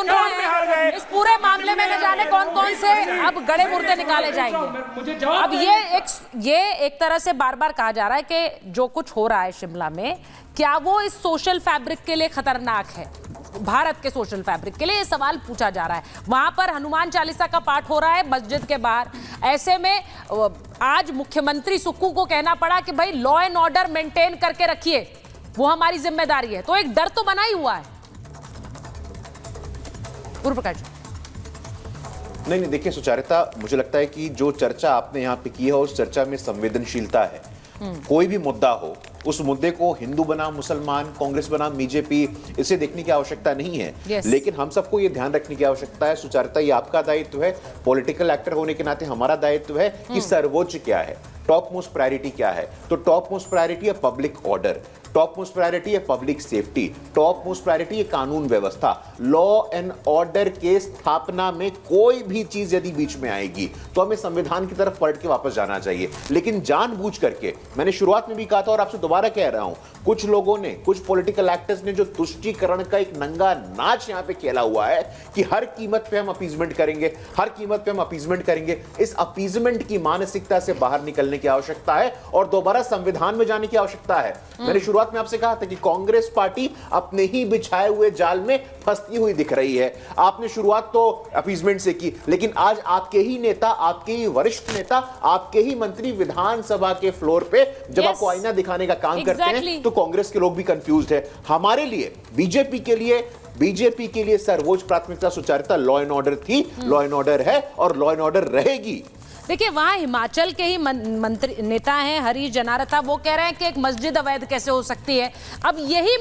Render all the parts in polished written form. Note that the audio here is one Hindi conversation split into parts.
सुन रहे हैं, इस पूरे मामले में न जाने कौन कौन से अब गड़े मुर्दे निकाले जाएंगे। अब ये एक तरह से बार बार कहा जा रहा है कि जो कुछ हो रहा है शिमला में, क्या वो इस सोशल फैब्रिक के लिए खतरनाक है, भारत के सोशल फैब्रिक के लिए? ये सवाल पूछा जा रहा है। वहां पर हनुमान चालीसा का पाठ हो रहा है मस्जिद के बाहर। ऐसे में आज मुख्यमंत्री सुक्कू को कहना पड़ा कि भाई लॉ एंड ऑर्डर मेंटेन करके रखिए, वो हमारी जिम्मेदारी है। तो एक डर तो बना ही हुआ है। पूर्व प्रकाश जी। नहीं, देखिए सुचारिता, मुझे लगता है कि जो चर्चा आपने यहाँ पे की है उस चर्चा में संवेदनशीलता है। कोई भी मुद्दा हो, उस मुद्दे को हिंदू बनाम मुसलमान, कांग्रेस बनाम बीजेपी, इसे देखने की आवश्यकता नहीं है। लेकिन हम सबको ये ध्यान रखने की आवश्यकता है सुचारिता, ये आपका दायित्व है, पॉलिटिकल एक्टर होने के नाते हमारा दायित्व है कि सर्वोच्च क्या है, टॉप मोस्ट प्रायोरिटी क्या है। तो टॉप मोस्ट प्रायोरिटी है public order, top most priority है public safety, top most priority है कानून व्यवस्था। लॉ एंड ऑर्डर के स्थापना में कोई भी चीज यदि बीच में आएगी तो हमें संविधान की तरफ पलट के वापस जाना चाहिए। लेकिन जानबूझ करके, मैंने शुरुआत में भी कहा था और आपसे दोबारा कह रहा हूं, कुछ लोगों ने, कुछ पॉलिटिकल एक्टर्स ने जो तुष्टीकरण का एक नंगा नाच यहां पे खेला हुआ है कि हर कीमत पे हम अपीजमेंट करेंगे, हर कीमत पे हम अपीजमेंट करेंगे। इस अपीजमेंट की मानसिकता से बाहर निकलने की आवश्यकता है और दोबारा संविधान में जाने की आवश्यकता है। मैंने शुरुआत में आपसे कहा था कि कांग्रेस पार्टी अपने ही बिछाए हुए जाल में फंसती हुई दिख रही है। आपने शुरुआत तो अपीजमेंट से की, लेकिन आज आपके ही नेता, आपके ही वरिष्ठ नेता, आपके ही मंत्री विधानसभा के फ्लोर पे जब आपको आईना दिखाने का काम करते हैं तो कांग्रेस के लोग भी कंफ्यूज्ड है। हमारे लिए, बीजेपी के लिए सर्वोच्च प्राथमिकता सुचारिता लॉ एंड ऑर्डर थी, लॉ एंड ऑर्डर है और लॉ एंड ऑर्डर रहेगी। देखिए, वहां हिमाचल के ही मंत्री नेता हैं हरीश जनारथा, वो कह रहे हैं कि एक मस्जिद अवैध कैसे हो सकती है। अब यही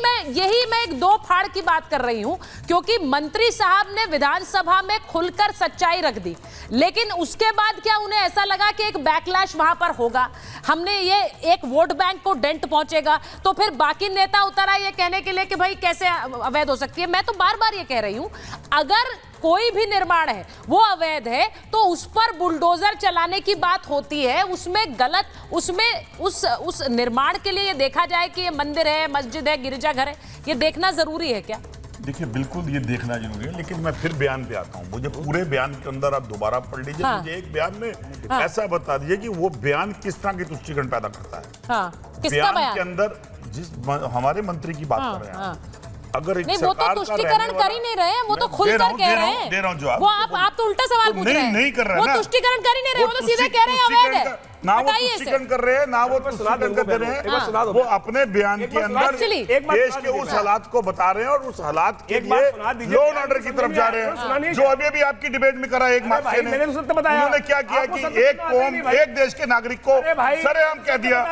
मैं एक दो फाड़ की बात कर रही हूं, क्योंकि मंत्री साहब ने विधानसभा में खुलकर सच्चाई रख दी, लेकिन उसके बाद क्या उन्हें ऐसा लगा कि एक बैकलैश वहां पर होगा, हमने ये एक वोट बैंक को डेंट पहुंचेगा, तो फिर बाकी नेता उतर आए ये कहने के लिए कि भाई कैसे अवैध हो सकती है। मैं तो बार बार ये कह रही हूं, अगर कोई भी निर्माण है वो अवैध है तो उस पर बुलडोजर चलाने की बात होती है, उसमें गलत, उसमें उस निर्माण के लिए ये देखा जाए कि ये मंदिर है, मस्जिद है, गिरजाघर है, ये देखना जरूरी है क्या? देखिए, बिल्कुल ये देखना जरूरी है, लेकिन मैं फिर बयान पे आता हूँ। मुझे पूरे बयान के अंदर आप दोबारा पढ़ लीजिए। हाँ। मुझे एक बयान में ऐसा बता दीजिए कि वो बयान किस तरह की तुष्टीकरण पैदा करता है। हाँ, किसका बयान के अंदर जिस हमारे मंत्री की बात कर रहे हैं, अगर एक नहीं, वो तो तुष्टीकरण कर ही नहीं रहे हैं, वो तो खुलकर कह रहे हैं। दे रहा हूं जवाब। वो आप तो उल्टा सवाल पूछ रहे हैं। नहीं कर रहे हैं, वो तुष्टीकरण कर ही नहीं रहे, वो तो सीधे कह रहे हैं अवैध है। ना वो तुष्टीकरण कर रहे हैं, ना वो तुष्टीकरण कर रहे हैं। वो अपने बयान के अंदर देश के उस हालात को बता रहे हैं और उस हालात के लिए लॉ एंड ऑर्डर की तरफ जा रहे हैं। जो अभी अभी आपकी डिबेट में करा एक मार्क्स ने, उन्होंने क्या किया कि एक कौम, एक देश के नागरिक को सरेआम कह दिया।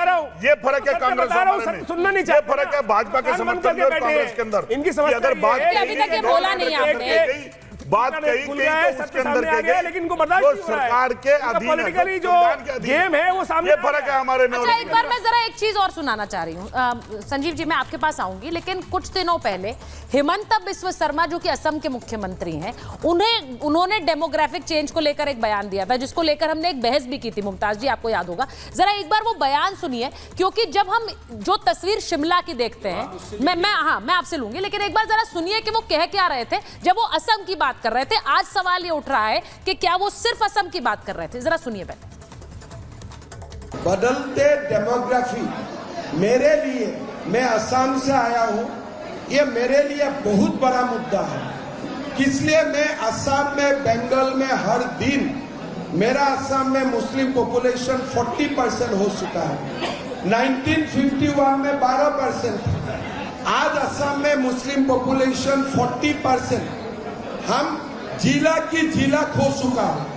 ये फर्क है कांग्रेस में, ये फर्क है भाजपा के समर्थन में और कांग्रेस के अंदर। अगर बात अभी तक ये बोला नहीं आपने, बात कही गई तो उसके अंदर कह गई, लेकिन इनको बर्दाश्त जो नहीं हो रहा है। सरकार के अधीन, पॉलिटिकली जो गेम है वो सामने, ये फर्क है हमारे में। अच्छा, एक बार मैं जरा एक चीज और सुनाना चाह रही हूँ। संजीव जी, मैं आपके पास आऊंगी, लेकिन कुछ दिनों पहले हिमंत बिस्व शर्मा जो कि असम के मुख्यमंत्री हैं, उन्होंने डेमोग्राफिक चेंज को लेकर एक बयान दिया था, जिसको लेकर हमने एक बहस भी की थी। मुमताज जी, आपको याद होगा, जरा एक बार वो बयान सुनिए, क्योंकि जब हम जो तस्वीर शिमला की देखते हैं, मैं आपसे लूंगी, लेकिन एक बार जरा सुनिए कि वो कह क्या रहे थे जब वो असम की बात कर रहे थे। आज सवाल ये उठ रहा है कि क्या वो सिर्फ असम की बात कर रहे थे। जरा सुनिए पहले। बदलते डेमोग्राफी मेरे लिए, मैं असम से आया हूं, ये मेरे लिए बहुत बड़ा मुद्दा है। इसलिए मैं असम में, बंगाल में हर दिन, मेरा असम में मुस्लिम पॉपुलेशन 40% हो चुका है। 1951 में 12% था, आज असम में मुस्लिम पॉपुलेशन 40%, हम जिला की जिला खो चुका है।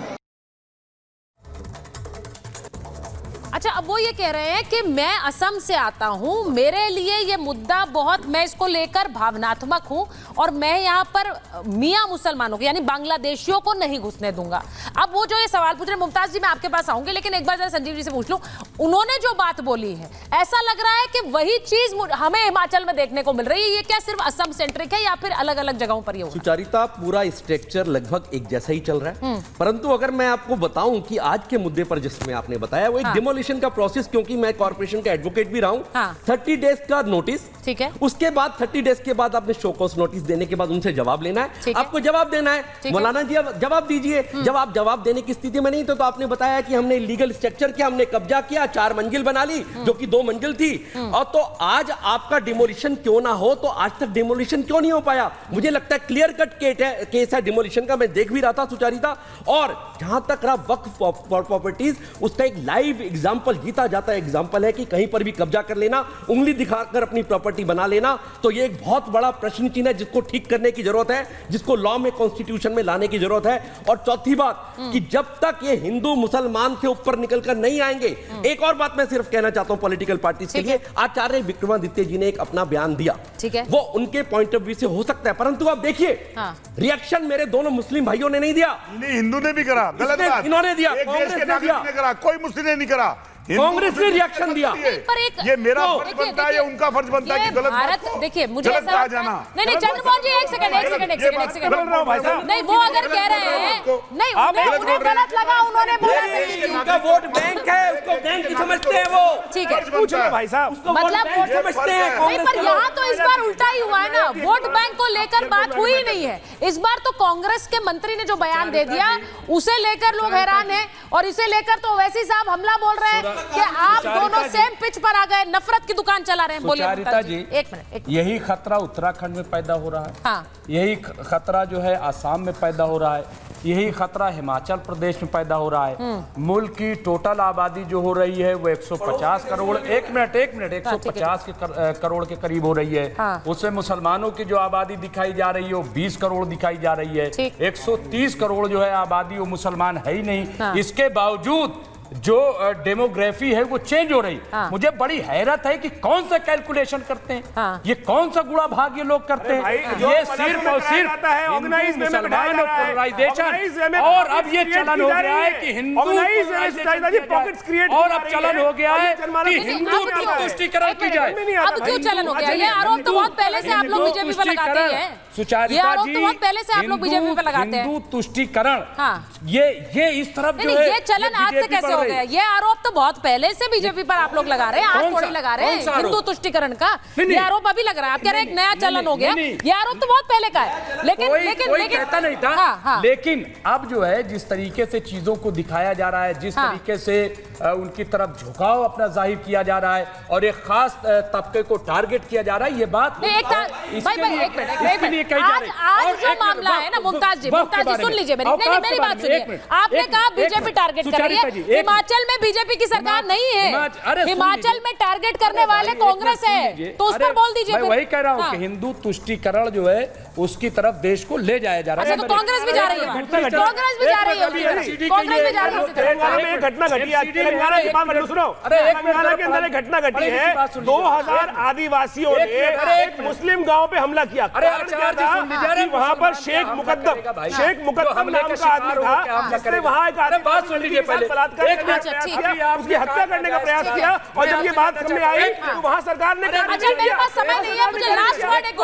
अच्छा, अब वो ये कह रहे हैं कि मैं असम से आता हूं, मेरे लिए ये मुद्दा बहुत, मैं इसको लेकर भावनात्मक हूं और मैं यहाँ पर मियां मुसलमानों को यानी बांग्लादेशियों को नहीं घुसने दूंगा। अब वो जो ये सवाल पूछ रहे हैं, मुमताज जी मैं आपके पास आऊंगी, लेकिन एक बार जरा संजीव जी से पूछ लूं, उन्होंने जो बात बोली है, ऐसा लग रहा है कि वही चीज हमें हिमाचल में देखने को मिल रही है। ये क्या सिर्फ असम सेंट्रिक है या फिर अलग अलग जगहों पर ये हो? सुचारिता, पूरा स्ट्रक्चर लगभग एक जैसा ही चल रहा है, परंतु अगर मैं आपको बताऊं कि आज के मुद्दे पर जिसमें आपने बताया वो एक डिमोलिशन डिमोलिशन का प्रोसेस, क्योंकि मैं कॉर्पोरेशन का एडवोकेट भी रहा हूं, हाँ। 30 डेज का नोटिस, ठीक है। उसके बाद 30 डेज के बाद आपने शो कॉज नोटिस देने के बाद उनसे जवाब लेना है, आपको जवाब देना है। मौलाना जी अब जवाब दीजिए। जब आप जवाब देने की स्थिति में नहीं तो आपने बताया कि हमने लीगल स्ट्रक्चर किया, हमने कब्जा किया, 4 मंजिल बना ली जो कि 2 मंजिल थी, और तो आज आपका डिमोलिशन क्यों ना हो, तो आज तक डिमोलिशन क्यों नहीं हो पाया? मुझे लगता है क्लियर कट केस है डिमोलिशन का, मैं देख भी रहा था सुचारिता। और जहां तक रहा वक्फ प्रॉपर्टीज, उसका एक लाइव एग्जांपल, जीता जाता एग्जांपल है कि कहीं पर भी कब्जा कर लेना, उंगली दिखाकर अपनी प्रॉपर्टी बना लेना, तो ये एक बहुत बड़ा प्रश्न चिन्ह है जिसको ठीक करने की जरूरत है, जिसको लॉ में, कॉन्स्टिट्यूशन में लाने की जरूरत है। और चौथी बात कि जब तक ये हिंदू मुसलमान के ऊपर निकलकर नहीं आएंगे, एक और बात मैं सिर्फ कहना चाहता हूं पॉलिटिकल पार्टीज के लिए, आचार्य विक्रमादित्य जी ने एक अपना बयान दिया, ठीक है, वो उनके पॉइंट ऑफ व्यू से हो सकता है, परंतु आप देखिए रिएक्शन मेरे दोनों मुस्लिम भाइयों ने नहीं दिया, हिंदू ने भी करा, गलत बात इन्होंने दिया, एक देश के नागरिक ने करा, कोई मुस्लिम ने नहीं करा, कांग्रेस ने रिएक्शन दिया। ये मेरा फर्ज बनता है या उनका फर्ज बनता है कि गलत भारत, देखिए मुझे गलत ऐसा कहा लगता है, जाना। नहीं चंद्रमोहन जी एक सेकंड नहीं, वो अगर कह रहे हैं नहीं, उन्हें गलत लगा, उन्होंने बोला उनका वोट बैंक है, उसको बैंक की समझते हैं वो, ठीक है, पूछ लो भाई साहब, मतलब वोट समझते हैं। नहीं, पर यहाँ तो इस बार उल्टा ही हुआ है ना, वोट बैंक को लेकर बात हुई नहीं है इस बार, तो कांग्रेस के मंत्री ने जो बयान दे दिया उसे लेकर लोग हैरान हैं, और इसे लेकर तो वैसी साहब हमला बोल रहे हैं कि आप दोनों सेम पिच पर आ गए, नफरत की दुकान चला रहे हैं। बोलिए सुचारिता जी, एक मिनट, यही खतरा उत्तराखंड में पैदा हो रहा है, हाँ। यही खतरा जो है आसाम में पैदा हो रहा है, यही खतरा हिमाचल प्रदेश में पैदा हो रहा है। मुल्क की टोटल आबादी जो हो रही है वो 150 करोड़, एक मिनट 150 करोड़ के करीब हो रही है, हाँ। उसमें मुसलमानों की जो आबादी दिखाई जा रही है वो 20 करोड़ दिखाई जा रही है, 130 करोड़ जो है आबादी वो मुसलमान है ही नहीं, हाँ। इसके बावजूद जो डेमोग्राफी है वो चेंज हो रही। हाँ। मुझे बड़ी हैरत है कि कौन सा कैलकुलेशन करते हैं, हाँ। ये कौन सा गुड़ा भाग ये लोग करते हैं, ये सिर्फ और सिर्फ ऑर्गेनाइज वे में मुसलमान और पोलराइजेशन, और अब ये चलन हो गया है कि हिंदू पॉकेट्स क्रिएट, और अब चलन हो गया है कि हिंदू तुष्टीकरण की जाए। अब क्यों चलन हो गया? ये आरोप तो बहुत पहले से आप लोग बीजेपी पर लगाते हैं, ये आरोप तो बहुत पहले से आप लोग बीजेपी पर लगाते हैं, हिंदू तुष्टीकरण, हाँ। ये इस तरफ जो है ये चलन आज से कैसे हो गया? ये आरोप तो बहुत पहले से बीजेपी पर आप लोग लगा रहे हैं, आज थोड़ी लगा रहे हैं हिंदू तुष्टीकरण का, ये आरोप अभी लग रहा है। आप कह रहे हैं एक नया चलन हो गया, ये आरोप तो बहुत पहले का है, लेकिन कोई कहता नहीं था, हाँ। लेकिन अब जो है जिस तरीके से चीजों को दिखाया जा रहा है, जिस तरीके से उनकी तरफ झुकाव अपना जाहिर किया जा रहा है और एक खास तबके को टारगेट किया जा रहा है, ये बात आज जो मामला है ना, मुमताज जी सुन लीजिए मेरी बात सुनिए। आपने कहा बीजेपी टारगेट कर रही है, हिमाचल में बीजेपी की सरकार नहीं है, हिमाचल में टारगेट करने वाले कांग्रेस है, तो उस पर बोल दीजिए। मैं वही कह रहा हूँ कि हिंदू तुष्टीकरण जो है उसकी तरफ देश को ले जाया जा रहा है। तो कांग्रेस भी जा रही है, कांग्रेस भी जा रही है, कांग्रेस भी जा रही है। तेलंगाना में एक घटना घटी है, तेलंगाना की बात मत सुनो, तेलंगाना के अंदर एक घटना घटी है, 2000 आदिवासियों ने एक मुस्लिम गांव पे हमला किया। वहां पर शेख मुकद्दम नाम का आदमी था, जिसने वहां एक आदमी बात सुन लीजिए पहले, उसकी हत्या करने का प्रयास किया, और जब ये बात सामने आई तो वहां सरकार ने अच्छा, मेरे पास समय नहीं है, मुझे लास्ट वर्ड एक